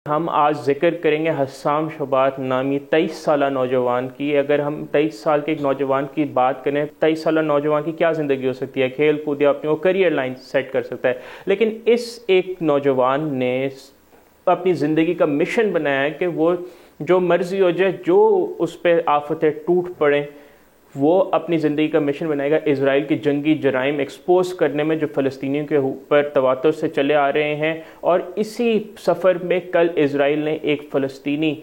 ہم آج ذکر کریں گے حسام شبات نامی 23 سالہ نوجوان کی۔ اگر ہم 23 سال کے ایک نوجوان کی بات کریں، 23 سالہ نوجوان کی کیا زندگی ہو سکتی ہے؟ کھیل کود یا اپنی وہ کریئر لائن سیٹ کر سکتا ہے، لیکن اس ایک نوجوان نے اپنی زندگی کا مشن بنایا ہے کہ وہ جو مرضی ہو جائے، جو اس پہ آفتیں ٹوٹ پڑیں، وہ اپنی زندگی کا مشن بنائے گا اسرائیل کی جنگی جرائم ایکسپوز کرنے میں جو فلسطینیوں کے اوپر تواتر سے چلے آ رہے ہیں۔ اور اسی سفر میں کل اسرائیل نے ایک فلسطینی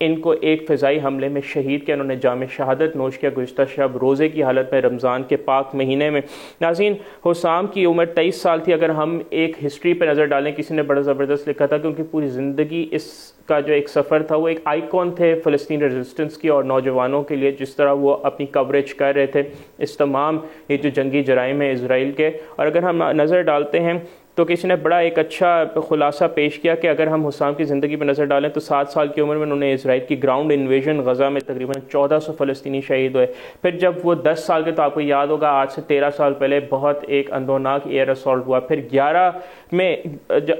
ان کو ایک فضائی حملے میں شہید کیا، انہوں نے جام شہادت نوش کیا گزشتہ شب روزے کی حالت میں رمضان کے پاک مہینے میں۔ ناظرین، حسام کی عمر 23 سال تھی۔ اگر ہم ایک ہسٹری پہ نظر ڈالیں، کسی نے بڑا زبردست لکھا تھا کہ ان کی پوری زندگی اس کا جو ایک سفر تھا وہ ایک آئیکن تھے فلسطین ریزسٹنس کی اور نوجوانوں کے لیے، جس طرح وہ اپنی کوریج کر رہے تھے اس تمام یہ جو جنگی جرائم ہیں اسرائیل کے۔ اور اگر ہم نظر ڈالتے ہیں تو کسی نے بڑا ایک اچھا خلاصہ پیش کیا کہ اگر ہم حسام کی زندگی پہ نظر ڈالیں تو 7 سال کی عمر میں انہوں نے اسرائیل کی گراؤنڈ انویژن غزہ میں تقریباً 1400 فلسطینی شہید ہوئے۔ پھر جب وہ 10 سال کے، تو آپ کو یاد ہوگا آج سے 13 سال پہلے بہت ایک اندھوناک ایئر اسالٹ ہوا۔ پھر 11 میں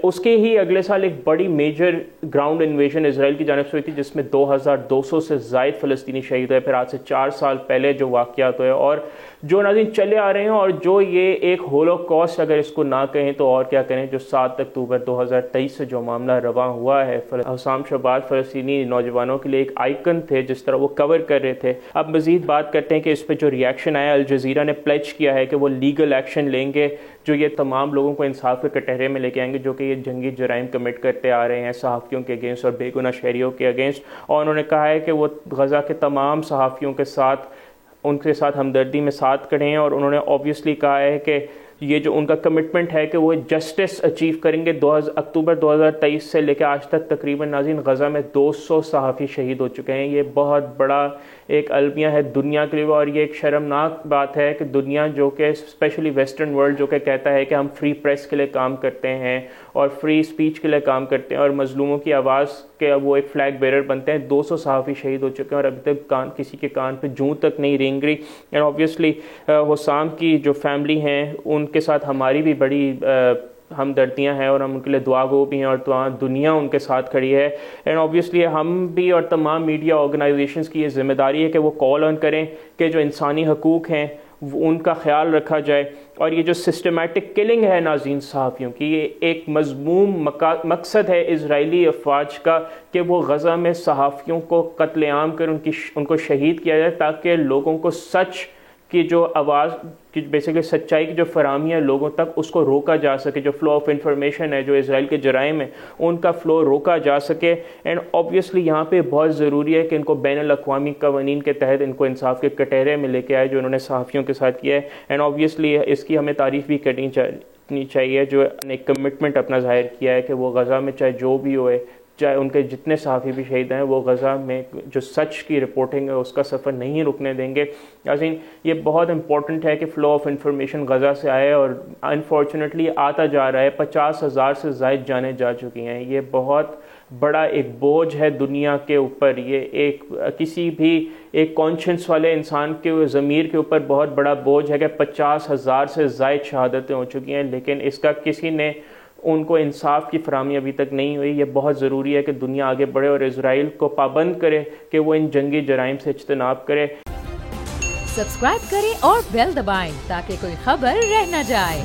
اس کے ہی اگلے سال ایک بڑی میجر گراؤنڈ انویژن اسرائیل کی جانب سے ہوئی تھی، جس میں 2200 سے زائد فلسطینی شہید ہوئے۔ پھر آج سے 4 سال پہلے جو واقعات ہوئے اور جو ناظرین چلے آ رہے ہیں، اور جو یہ ایک ہولوکاسٹ اگر اس کو نہ کہیں تو اور کیا کریں، جو 7 اکتوبر 2023 سے جو معاملہ رواں ہوا ہے۔ حسام شبات فلسطینی نوجوانوں کے لیے ایک آئیکن تھے، جس طرح وہ کور کر رہے تھے۔ اب مزید بات کرتے ہیں کہ اس پہ جو ریاکشن آیا، الجزیرہ نے پلیج کیا ہے کہ وہ لیگل ایکشن لیں گے، جو یہ تمام لوگوں کو انصاف کے کٹہرے میں لے کے آئیں گے جو کہ یہ جنگی جرائم کمٹ کرتے آ رہے ہیں صحافیوں کے اگینسٹ اور بے گناہ شہریوں کے اگینسٹ۔ اور انہوں نے کہا ہے کہ وہ غزہ کے تمام صحافیوں کے ساتھ، ان کے ساتھ ہمدردی میں ساتھ کھڑے ہیں، اور انہوں نے اوبویسلی کہا ہے کہ یہ جو ان کا کمٹمنٹ ہے کہ وہ جسٹس اچیو کریں گے۔ اکتوبر 2023 سے لے کے آج تک تقریباً ناظرین غزہ میں 200 صحافی شہید ہو چکے ہیں۔ یہ بہت بڑا ایک المیہ ہے دنیا کے لیے، اور یہ ایک شرمناک بات ہے کہ دنیا جو کہ اسپیشلی ویسٹرن ورلڈ جو کہ کہتا ہے کہ ہم فری پریس کے لیے کام کرتے ہیں اور فری اسپیچ کے لیے کام کرتے ہیں اور مظلوموں کی آواز کے وہ ایک فلیگ بیرر بنتے ہیں، 200 صحافی شہید ہو چکے ہیں اور ابھی تک کسی کے کان پہ جوں تک نہیں رینگ رہی۔ اینڈ اوبویسلی حسام کی جو فیملی ہیں ان کے ساتھ ہماری بھی بڑی ہمدردیاں ہیں اور ہم ان کے لیے دعا گو بھی ہیں، اور دنیا ان کے ساتھ کھڑی ہے۔ اینڈ اوبویسلی ہم بھی اور تمام میڈیا آرگنائزیشنز کی یہ ذمہ داری ہے کہ وہ کال آن کریں کہ جو انسانی حقوق ہیں ان کا خیال رکھا جائے، اور یہ جو سسٹمیٹک کلنگ ہے ناظرین صحافیوں کی، یہ ایک مذموم مقصد ہے اسرائیلی افواج کا کہ وہ غزہ میں صحافیوں کو قتل عام کر ان کو شہید کیا جائے، تاکہ لوگوں کو سچ کی جو آواز کی بیسیکلی سچائی کی جو فراہمی ہے لوگوں تک، اس کو روکا جا سکے۔ جو فلو آف انفارمیشن ہے، جو اسرائیل کے جرائم ہیں ان کا فلو روکا جا سکے۔ اینڈ اوبویسلی یہاں پہ بہت ضروری ہے کہ ان کو بین الاقوامی قوانین کے تحت ان کو انصاف کے کٹہرے میں لے کے آئے، جو انہوں نے صحافیوں کے ساتھ کیا ہے۔ اینڈ اوبویسلی اس کی ہمیں تعریف بھی کرنی چاہیے، جو ایک کمٹمنٹ اپنا ظاہر کیا ہے کہ وہ غزہ میں چاہے جو بھی ہوئے، چاہے ان کے جتنے صحافی بھی شہید ہیں، وہ غزہ میں جو سچ کی رپورٹنگ ہے اس کا سفر نہیں رکنے دیں گے۔ ناظرین، یہ بہت امپورٹنٹ ہے کہ فلو آف انفارمیشن غزہ سے آئے، اور انفارچونیٹلی آتا جا رہا ہے۔ 50,000 سے زائد جانیں جا چکی ہیں۔ یہ بہت بڑا ایک بوجھ ہے دنیا کے اوپر، یہ ایک کسی بھی ایک کانشنس والے انسان کے ضمیر کے اوپر بہت بڑا بوجھ ہے کہ 50,000 سے زائد شہادتیں ہو چکی ہیں، لیکن اس کا کسی نے ان کو انصاف کی فراہمی ابھی تک نہیں ہوئی۔ یہ بہت ضروری ہے کہ دنیا آگے بڑھے اور اسرائیل کو پابند کرے کہ وہ ان جنگی جرائم سے اجتناب کرے۔ سبسکرائب کریں اور بیل دبائیں تاکہ کوئی خبر رہ نہ جائے۔